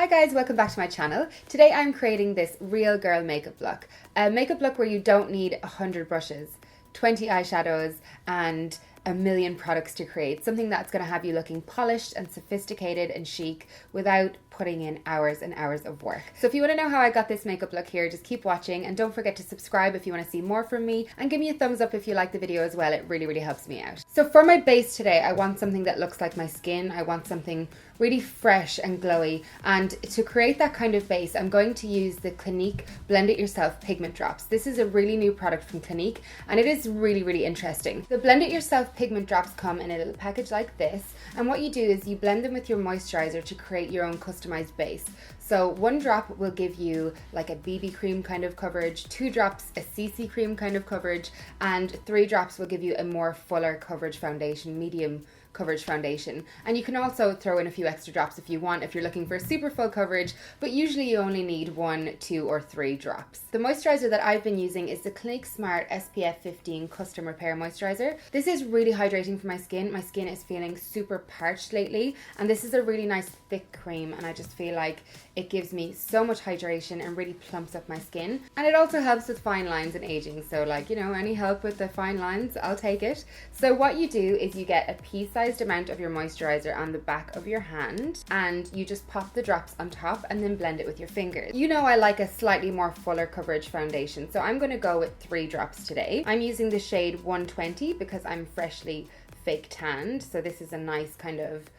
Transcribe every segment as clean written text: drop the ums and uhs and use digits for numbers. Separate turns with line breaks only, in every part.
Hi guys, welcome back to my channel. Today I'm creating this real girl makeup look. A makeup look where you don't need 100 brushes, 20 eyeshadows and a million products to create. Something that's going to have you looking polished and sophisticated and chic without putting in hours and hours of work. So if you want to know how I got this makeup look here, just keep watching and don't forget to subscribe if you want to see more from me, and give me a thumbs up if you like the video as well. It really helps me out. So for my base today, I want something that looks like my skin. I want something really fresh and glowy, and to create that kind of base I'm going to use the Clinique Blend It Yourself Pigment Drops. This is a really new product from Clinique and it is really interesting. The Blend It Yourself Pigment Drops come in a little package like this, and what you do is you blend them with your moisturizer to create your own customized base. So one drop will give you like a BB cream kind of coverage, 2 drops a CC cream kind of coverage, and 3 drops will give you a more fuller coverage foundation, medium coverage foundation. And you can also throw in a few extra drops if you want, if you're looking for super full coverage, but usually you only need 1, 2 or 3 drops. The moisturizer that I've been using is the Clinique Smart SPF 15 Custom Repair Moisturizer. This is really hydrating for my skin. My skin is feeling super parched lately, and this is a really nice thick cream, and I just feel like it gives me so much hydration and really plumps up my skin. And it also helps with fine lines and aging, so like, you know, any help with the fine lines, I'll take it. So what you do is you get a pea-sized amount of your moisturizer on the back of your hand, and you just pop the drops on top and then blend it with your fingers. You know I like a slightly more fuller coverage foundation, so I'm going to go with 3 drops today. I'm using the shade 120 because I'm freshly fake tanned, so this is a nice kind of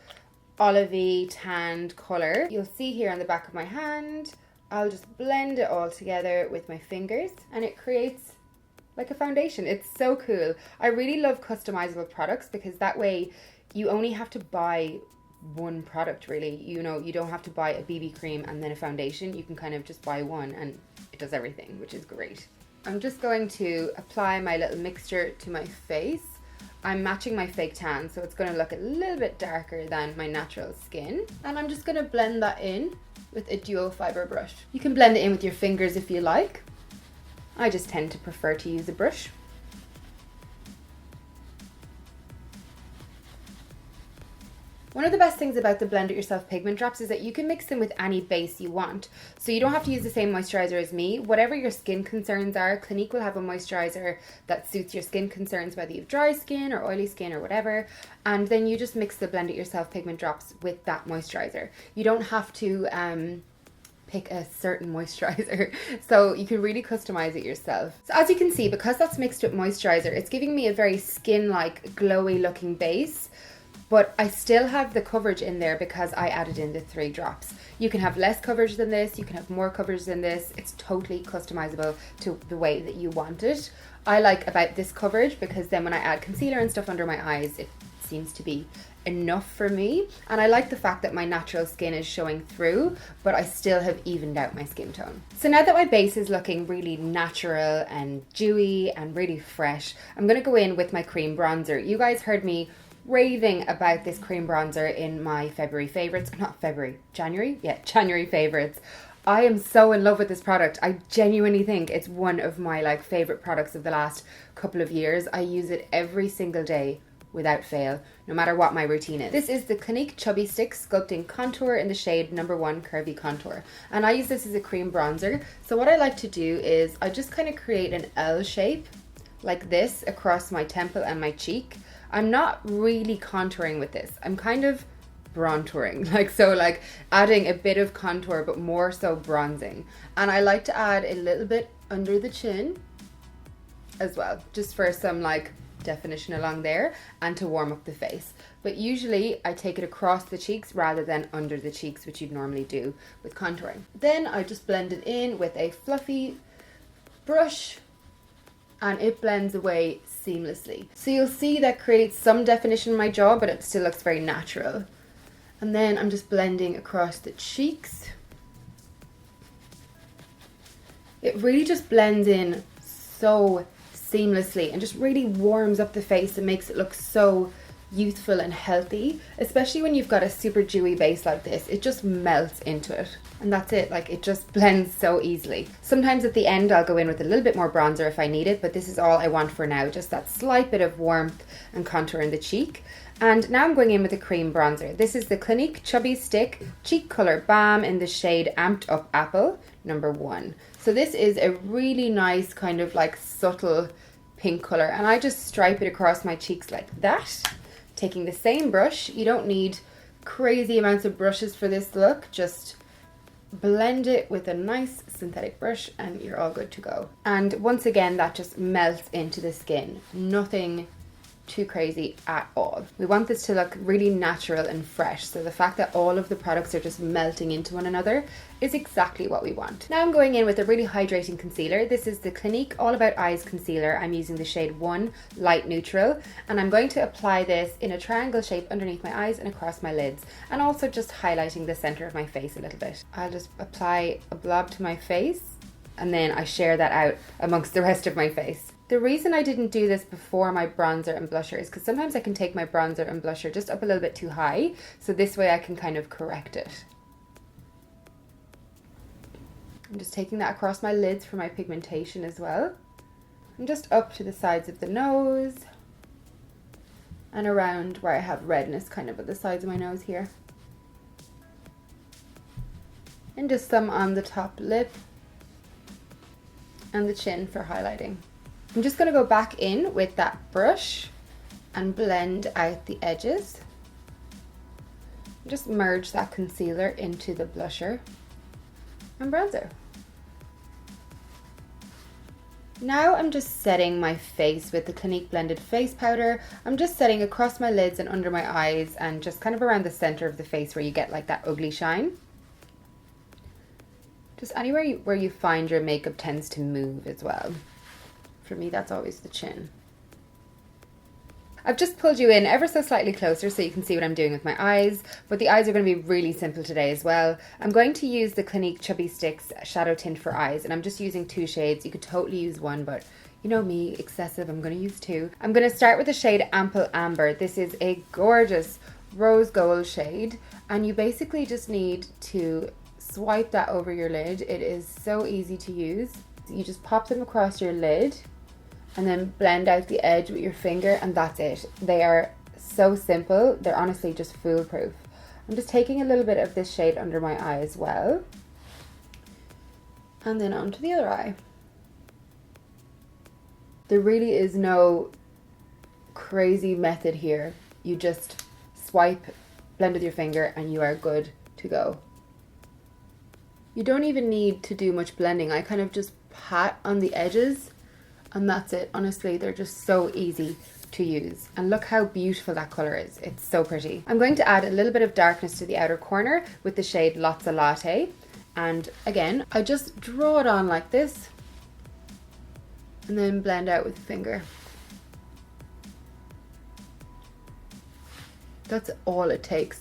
olivey tanned color. You'll see here on the back of my hand, I'll just blend it all together with my fingers and it creates like a foundation. It's so cool. I really love customizable products because that way you only have to buy one product really. You know, you don't have to buy a BB cream and then a foundation. You can kind of just buy one and it does everything, which is great. I'm just going to apply my little mixture to my face. I'm matching my fake tan, so it's going to look a little bit darker than my natural skin. And I'm just going to blend that in with a dual fiber brush. You can blend it in with your fingers if you like. I just tend to prefer to use a brush. One of the best things about the Blend It Yourself Pigment Drops is that you can mix them with any base you want. So you don't have to use the same moisturizer as me. Whatever your skin concerns are, Clinique will have a moisturizer that suits your skin concerns, whether you have dry skin or oily skin or whatever. And then you just mix the Blend It Yourself Pigment Drops with that moisturizer. You don't have to pick a certain moisturizer, so you can really customize it yourself. So as you can see, because that's mixed with moisturizer, it's giving me a very skin-like glowy looking base, but I still have the coverage in there because I added in the 3 drops. You can have less coverage than this, you can have more coverage than this. It's totally customizable to the way that you want it. I like about this coverage because then when I add concealer and stuff under my eyes, it seems to be enough for me. And I like the fact that my natural skin is showing through, but I still have evened out my skin tone. So now that my base is looking really natural and dewy and really fresh, I'm gonna go in with my cream bronzer. You guys heard me raving about this cream bronzer in my January favorites. I am so in love with this product. I genuinely think it's one of my like favorite products of the last couple of years. I use it every single day without fail, no matter what my routine is. This is the Clinique Chubby Stick Sculpting Contour in the shade number 1 Curvy Contour. And I use this as a cream bronzer. So what I like to do is I just kind of create an L shape like this across my temple and my cheek. I'm not really contouring with this. I'm kind of bronzing, like adding a bit of contour, but more so bronzing. And I like to add a little bit under the chin as well, just for some like definition along there and to warm up the face. But usually I take it across the cheeks rather than under the cheeks, which you'd normally do with contouring. Then I just blend it in with a fluffy brush and it blends away seamlessly. So you'll see that creates some definition in my jaw, but it still looks very natural. And then I'm just blending across the cheeks. It really just blends in so seamlessly and just really warms up the face and makes it look so youthful and healthy, especially when you've got a super dewy base like this. It just melts into it. And that's it, like it just blends so easily. Sometimes at the end I'll go in with a little bit more bronzer if I need it, but this is all I want for now, just that slight bit of warmth and contour in the cheek. And now I'm going in with a cream bronzer. This is the Clinique Chubby Stick Cheek Color Balm in the shade Amped Up Apple, number 1. So this is a really nice kind of like subtle pink color, and I just stripe it across my cheeks like that. Taking the same brush, you don't need crazy amounts of brushes for this look, just blend it with a nice synthetic brush and you're all good to go. And once again, that just melts into the skin. Nothing too crazy at all. We want this to look really natural and fresh, so the fact that all of the products are just melting into one another is exactly what we want. Now I'm going in with a really hydrating concealer. This is the Clinique All About Eyes concealer. I'm using the shade 1 Light Neutral, and I'm going to apply this in a triangle shape underneath my eyes and across my lids, and also just highlighting the center of my face a little bit. I'll just apply a blob to my face and then I share that out amongst the rest of my face. The reason I didn't do this before my bronzer and blusher is because sometimes I can take my bronzer and blusher just up a little bit too high, so this way I can kind of correct it. I'm just taking that across my lids for my pigmentation as well. And just up to the sides of the nose and around where I have redness kind of at the sides of my nose here. And just some on the top lip and the chin for highlighting. I'm just going to go back in with that brush and blend out the edges. Just merge that concealer into the blusher and bronzer. Now I'm just setting my face with the Clinique Blended Face Powder. I'm just setting across my lids and under my eyes and just kind of around the center of the face where you get like that ugly shine. Just anywhere where you find your makeup tends to move as well. For me, that's always the chin. I've just pulled you in ever so slightly closer so you can see what I'm doing with my eyes, but the eyes are going to be really simple today as well. I'm going to use the Clinique Chubby Sticks Shadow Tint for eyes, and I'm just using 2 shades. You could totally use 1, but you know me, excessive, I'm going to use 2. I'm going to start with the shade Ample Amber. This is a gorgeous rose gold shade, and you basically just need to swipe that over your lid. It is so easy to use. You just pop them across your lid and then blend out the edge with your finger, and that's it. They are so simple. They're honestly just foolproof. I'm just taking a little bit of this shade under my eye as well. And then onto the other eye. There really is no crazy method here. You just swipe, blend with your finger, and you are good to go. You don't even need to do much blending. I kind of just pat on the edges and that's it. Honestly, they're just so easy to use. And look how beautiful that color is. It's so pretty. I'm going to add a little bit of darkness to the outer corner with the shade Lots of Latte. And again, I just draw it on like this and then blend out with the finger. That's all it takes.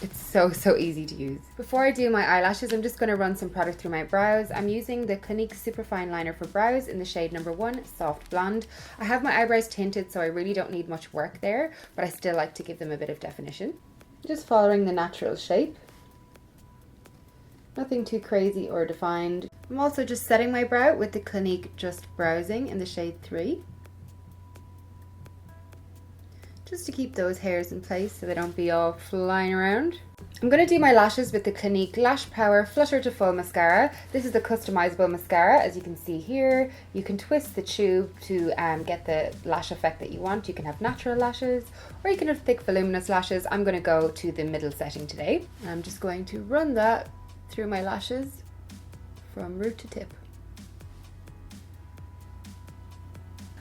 It's so easy to use. Before I do my eyelashes, I'm just going to run some product through my brows. I'm using the Clinique Superfine Liner for brows in the shade number 1, Soft Blonde. I have my eyebrows tinted, so I really don't need much work there, but I still like to give them a bit of definition. Just following the natural shape. Nothing too crazy or defined. I'm also just setting my brow with the Clinique Just Browsing in the shade 3. Just to keep those hairs in place so they don't be all flying around. I'm going to do my lashes with the Clinique Lash Power Flutter to Full Mascara. This is a customizable mascara, as you can see here. You can twist the tube to get the lash effect that you want. You can have natural lashes, or you can have thick voluminous lashes. I'm going to go to the middle setting today. I'm just going to run that through my lashes from root to tip.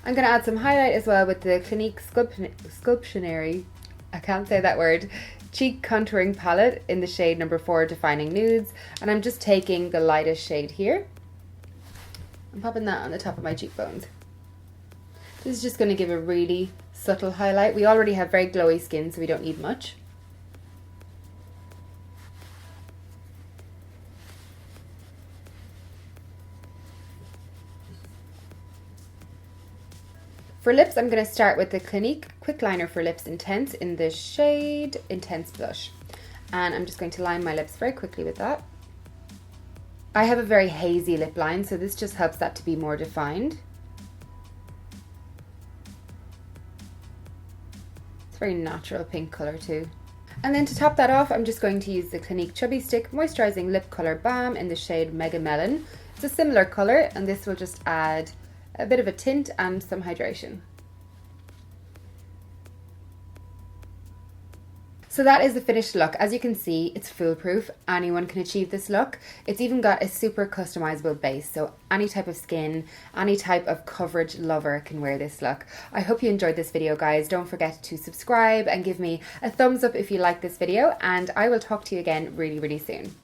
I'm going to add some highlight as well with the Clinique SCULPTIONARY, I can't say that word, cheek contouring palette in the shade number 4, Defining Nudes. And I'm just taking the lightest shade here and popping that on the top of my cheekbones. This is just going to give a really subtle highlight. We already have very glowy skin, so we don't need much. For lips, I'm going to start with the Clinique Quickliner for Lips Intense in the shade Intense Blush. And I'm just going to line my lips very quickly with that. I have a very hazy lip line, so this just helps that to be more defined. It's a very natural pink colour too. And then to top that off, I'm just going to use the Clinique Chubby Stick Moisturising Lip Colour Balm in the shade Mega Melon. It's a similar colour, and this will just add a bit of a tint and some hydration. So that is the finished look. As you can see, it's foolproof. Anyone can achieve this look. It's even got a super customizable base, so any type of skin, any type of coverage lover can wear this look. I hope you enjoyed this video, guys. Don't forget to subscribe and give me a thumbs up if you like this video, and I will talk to you again really, really soon.